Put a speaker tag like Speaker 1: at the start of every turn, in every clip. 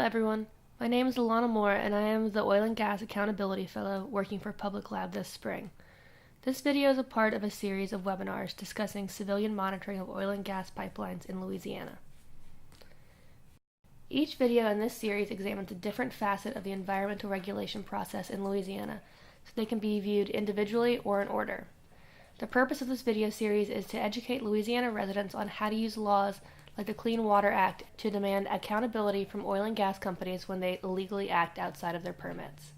Speaker 1: everyone. My name is Alana Moore and I am the Oil and Gas Accountability Fellow working for Public Lab this spring. This video is a part of a series of webinars discussing civilian monitoring of oil and gas pipelines in Louisiana. Each video in this series examines a different facet of the environmental regulation process in Louisiana, so they can be viewed individually or in order. The purpose of this video series is to educate Louisiana residents on how to use laws like the Clean Water Act to demand accountability from oil and gas companies when they illegally act outside of their permits.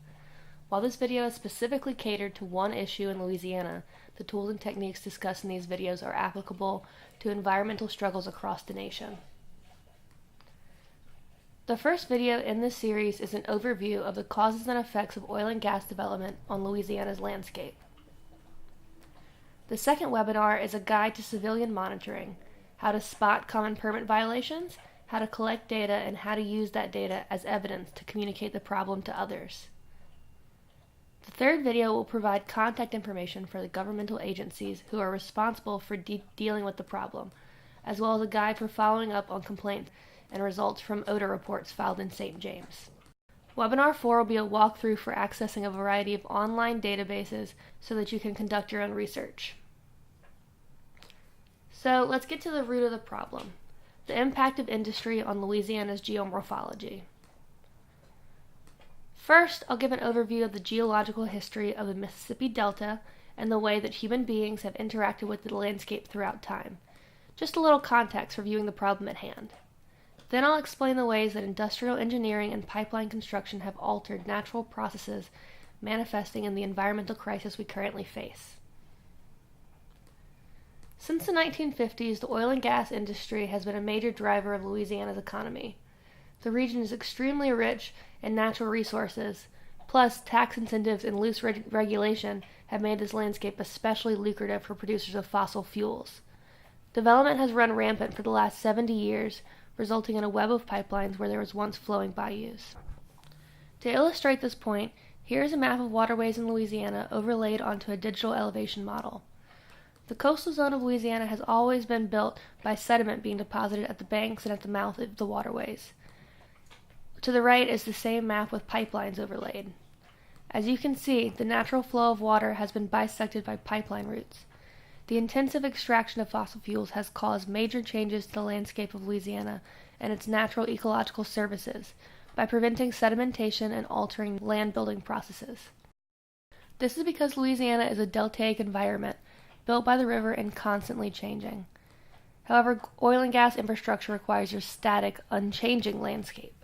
Speaker 1: While this video is specifically catered to one issue in Louisiana, the tools and techniques discussed in these videos are applicable to environmental struggles across the nation. The first video in this series is an overview of the causes and effects of oil and gas development on Louisiana's landscape. The second webinar is a guide to civilian monitoring, how to spot common permit violations, how to collect data, and how to use that data as evidence to communicate the problem to others. The third video will provide contact information for the governmental agencies who are responsible for dealing with the problem, as well as a guide for following up on complaints and results from odor reports filed in St. James. Webinar 4 will be a walkthrough for accessing a variety of online databases so that you can conduct your own research. So let's get to the root of the problem, the impact of industry on Louisiana's geomorphology. First, I'll give an overview of the geological history of the Mississippi Delta and the way that human beings have interacted with the landscape throughout time. Just a little context for viewing the problem at hand. Then I'll explain the ways that industrial engineering and pipeline construction have altered natural processes manifesting in the environmental crisis we currently face. Since the 1950s, the oil and gas industry has been a major driver of Louisiana's economy. The region is extremely rich in natural resources, plus tax incentives and loose regulation have made this landscape especially lucrative for producers of fossil fuels. Development has run rampant for the last 70 years, resulting in a web of pipelines where there was once flowing bayous. To illustrate this point, here is a map of waterways in Louisiana overlaid onto a digital elevation model. The coastal zone of Louisiana has always been built by sediment being deposited at the banks and at the mouth of the waterways. To the right is the same map with pipelines overlaid. As you can see, the natural flow of water has been bisected by pipeline routes. The intensive extraction of fossil fuels has caused major changes to the landscape of Louisiana and its natural ecological services by preventing sedimentation and altering land building processes. This is because Louisiana is a deltaic environment built by the river and constantly changing. However, oil and gas infrastructure requires your static, unchanging landscape.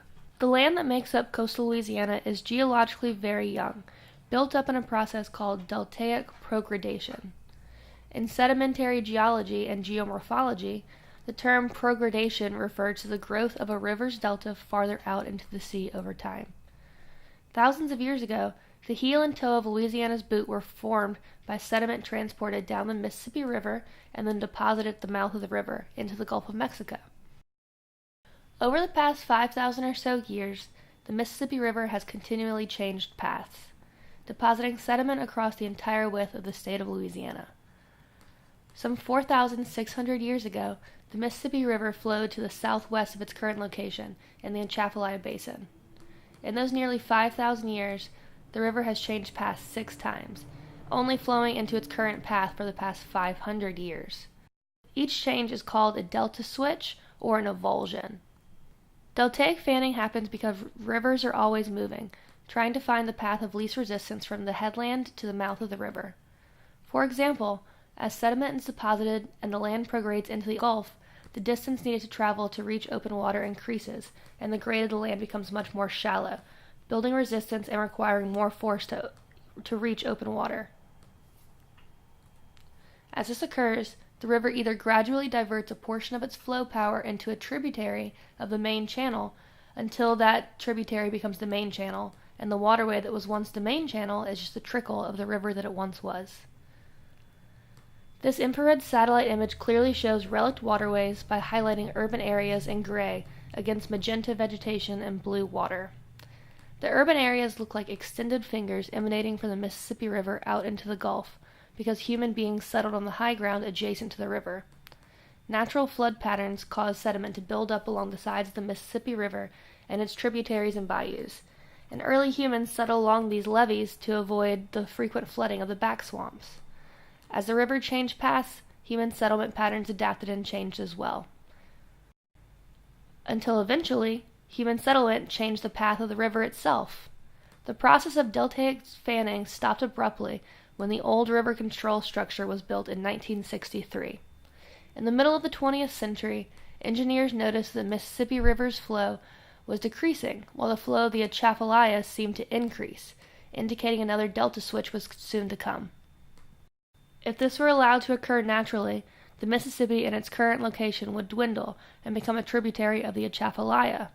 Speaker 1: The land that makes up coastal Louisiana is geologically very young, built up in a process called deltaic progradation. In sedimentary geology and geomorphology, the term progradation refers to the growth of a river's delta farther out into the sea over time. Thousands of years ago, the heel and toe of Louisiana's boot were formed by sediment transported down the Mississippi River and then deposited at the mouth of the river into the Gulf of Mexico. Over the past 5,000 or so years, the Mississippi River has continually changed paths, depositing sediment across the entire width of the state of Louisiana. Some 4,600 years ago, the Mississippi River flowed to the southwest of its current location in the Atchafalaya Basin. In those nearly 5,000 years, the river has changed paths 6 times, only flowing into its current path for the past 500 years. Each change is called a delta switch or an avulsion. Deltaic fanning happens because rivers are always moving, trying to find the path of least resistance from the headland to the mouth of the river. For example, as sediment is deposited and the land progrades into the Gulf, the distance needed to travel to reach open water increases, and the grade of the land becomes much more shallow, building resistance and requiring more force to reach open water. As this occurs, the river either gradually diverts a portion of its flow power into a tributary of the main channel until that tributary becomes the main channel, and the waterway that was once the main channel is just a trickle of the river that it once was. This infrared satellite image clearly shows relict waterways by highlighting urban areas in gray against magenta vegetation and blue water. The urban areas look like extended fingers emanating from the Mississippi River out into the Gulf, because human beings settled on the high ground adjacent to the river. natural flood patterns cause sediment to build up along the sides of the Mississippi River and its tributaries and bayous, and early humans settled along these levees to avoid the frequent flooding of the back swamps. As the river changed paths, human settlement patterns adapted and changed as well, until eventually human settlement changed the path of the river itself. The process of deltaic fanning stopped abruptly when the old river control structure was built in 1963. In the middle of the 20th century, engineers noticed that the Mississippi River's flow was decreasing, while the flow of the Atchafalaya seemed to increase, indicating another delta switch was soon to come. If this were allowed to occur naturally, the Mississippi in its current location would dwindle and become a tributary of the Atchafalaya.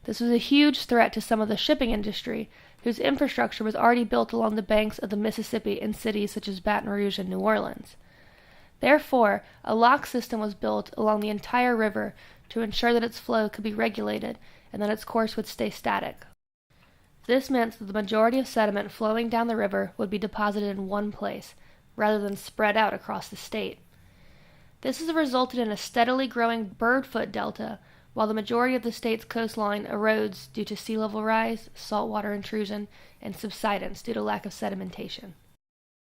Speaker 1: This was a huge threat to some of the shipping industry, whose infrastructure was already built along the banks of the Mississippi in cities such as Baton Rouge and New Orleans. Therefore, a lock system was built along the entire river to ensure that its flow could be regulated and that its course would stay static. This meant that the majority of sediment flowing down the river would be deposited in one place, rather than spread out across the state. This has resulted in a steadily growing birdfoot delta, while the majority of the state's coastline erodes due to sea level rise, saltwater intrusion, and subsidence due to lack of sedimentation.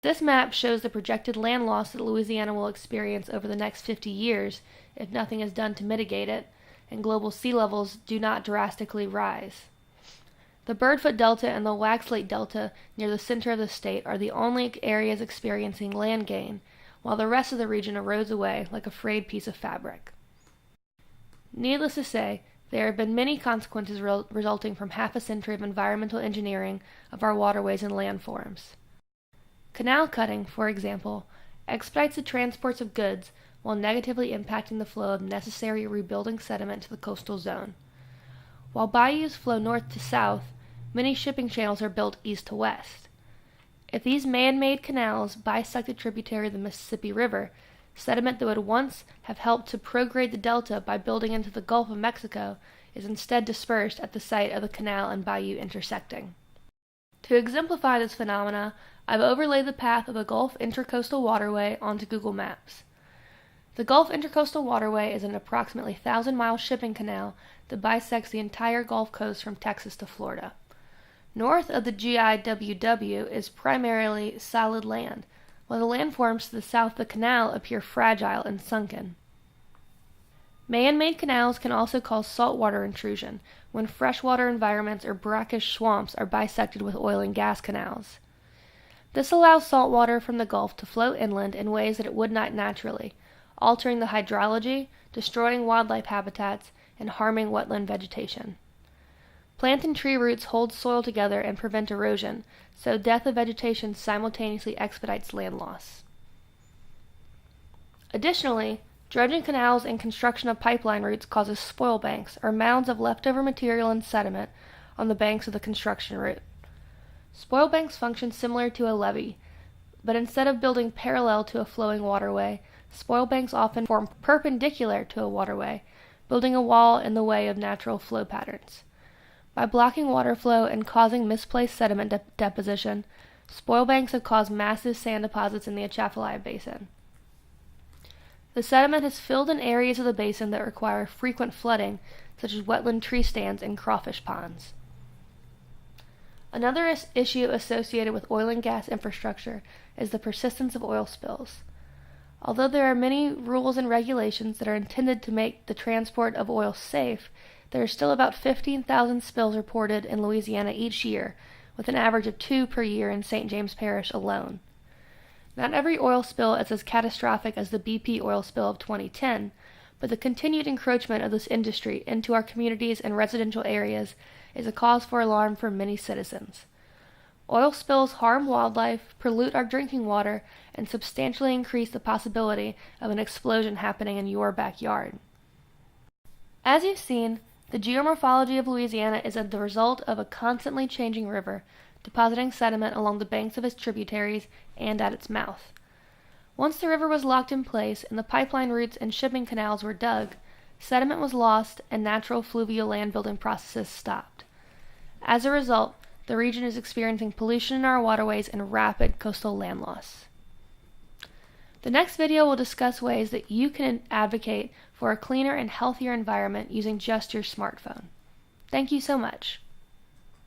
Speaker 1: This map shows the projected land loss that Louisiana will experience over the next 50 years if nothing is done to mitigate it, and global sea levels do not drastically rise. The Birdfoot Delta and the Waxlake Delta near the center of the state are the only areas experiencing land gain, while the rest of the region erodes away like a frayed piece of fabric. Needless to say, there have been many consequences resulting from half a century of environmental engineering of our waterways and landforms. Canal cutting, for example, expedites the transports of goods while negatively impacting the flow of necessary rebuilding sediment to the coastal zone. While bayous flow north to south, many shipping channels are built east to west. If these man-made canals bisect a tributary of the Mississippi River, sediment that would once have helped to prograde the delta by building into the Gulf of Mexico is instead dispersed at the site of the canal and bayou intersecting. To exemplify this phenomena, I've overlaid the path of the Gulf Intercoastal Waterway onto Google Maps. The Gulf Intercoastal Waterway is an approximately 1,000-mile shipping canal that bisects the entire Gulf Coast from Texas to Florida. North of the GIWW is primarily solid land, while the landforms to the south of the canal appear fragile and sunken. Man-made canals can also cause saltwater intrusion when freshwater environments or brackish swamps are bisected with oil and gas canals. This allows saltwater from the Gulf to flow inland in ways that it would not naturally, altering the hydrology, destroying wildlife habitats, and harming wetland vegetation. Plant and tree roots hold soil together and prevent erosion, so death of vegetation simultaneously expedites land loss. Additionally, dredging canals and construction of pipeline routes causes spoil banks, or mounds of leftover material and sediment, on the banks of the construction route. Spoil banks function similar to a levee, but instead of building parallel to a flowing waterway, spoil banks often form perpendicular to a waterway, building a wall in the way of natural flow patterns. By blocking water flow and causing misplaced sediment deposition, spoil banks have caused massive sand deposits in the Atchafalaya Basin. The sediment has filled in areas of the basin that require frequent flooding, such as wetland tree stands and crawfish ponds. Another issue associated with oil and gas infrastructure is the persistence of oil spills. Although there are many rules and regulations that are intended to make the transport of oil safe, there are still about 15,000 spills reported in Louisiana each year, with an average of 2 per year in St. James Parish alone. Not every oil spill is as catastrophic as the BP oil spill of 2010, but the continued encroachment of this industry into our communities and residential areas is a cause for alarm for many citizens. Oil spills harm wildlife, pollute our drinking water, and substantially increase the possibility of an explosion happening in your backyard. As you've seen, the geomorphology of Louisiana is the result of a constantly changing river, depositing sediment along the banks of its tributaries and at its mouth. Once the river was locked in place and the pipeline routes and shipping canals were dug, sediment was lost and natural fluvial land building processes stopped. As a result, the region is experiencing pollution in our waterways and rapid coastal land loss. The next video will discuss ways that you can advocate for a cleaner and healthier environment using just your smartphone. Thank you so much.